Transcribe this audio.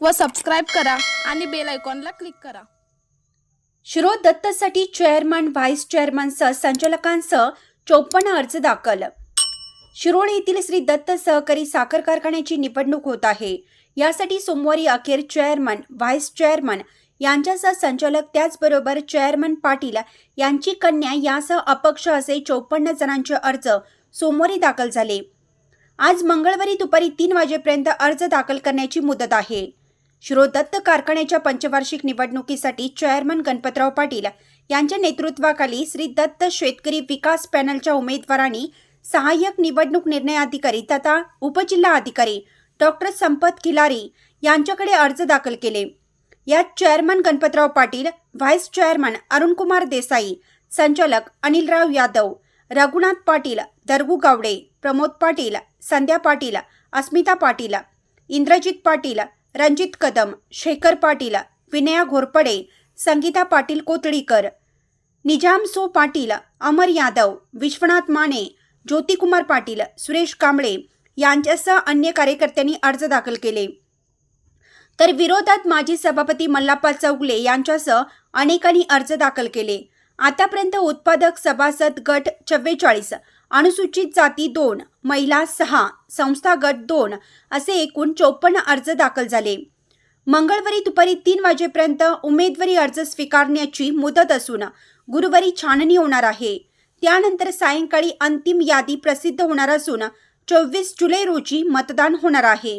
व सबस्क्राईब करा आणि बेल आयकॉनला क्लिक करा। शिरोळ दत्तसाठी चेअरमन व्हाईस चेअरमनसह संचालकांसह 54 अर्ज दाखल। शिरोळ येथील श्री दत्त सहकारी साखर कारखान्याची निवडणूक होत आहे। यासाठी सोमवारी अखेर चेअरमन व्हाईस चेअरमन यांच्यासह संचालक त्याचबरोबर चेअरमन पाटील यांची कन्या यासह अपक्ष असे 54 जणांचे अर्ज सोमवारी दाखल झाले। आज मंगळवारी दुपारी 3 वाजेपर्यंत अर्ज दाखल करण्याची मुदत आहे। शिरोळ दत्त कारखान्याच्या पंचवार्षिक निवडणुकीसाठी चेअरमन गणपतराव पाटील यांच्या नेतृत्वाखाली श्री दत्त शेतकरी विकास पॅनलच्या उमेदवारांनी सहाय्यक निवडणूक निर्णय अधिकारी तथा उपजिल्हा अधिकारी डॉक्टर संपत खिलारी यांच्याकडे अर्ज दाखल केले। यात chairman Ganpatrao Patil, vice chairman Arunkumar Desai, संचालक अनिलराव यादव, रघुनाथ पाटील, दरगू गावडे, प्रमोद पाटील, संध्या पाटील, अस्मिता पाटील, इंद्रजित पाटील, रणजित कदम, शेखर पाटील, विनया घोरपडे, संगीता पाटील कोतळीकर, निजामसो पाटील, अमर यादव, विश्वनाथ माने, ज्योतिकुमार पाटील, सुरेश कांबळे यांच्यासह अन्य कार्यकर्त्यांनी अर्ज दाखल केले। तर विरोधात माजी सभापती मल्लाप्पा चौगले यांच्यासह अनेकांनी अर्ज दाखल केले। आतापर्यंत उत्पादक सभासद गट 44, अनुसूचित जाती 2, महिला 6, संस्था गट 2 असे एकूण 54 अर्ज दाखल झाले। मंगळवारी दुपारी 3 वाजेपर्यंत उमेदवारी अर्ज स्वीकारण्याची मुदत असून गुरुवारी छाननी होणार आहे। त्यानंतर सायंकाळी अंतिम यादी प्रसिद्ध होणार असून 24 जुलै रोजी मतदान होणार आहे।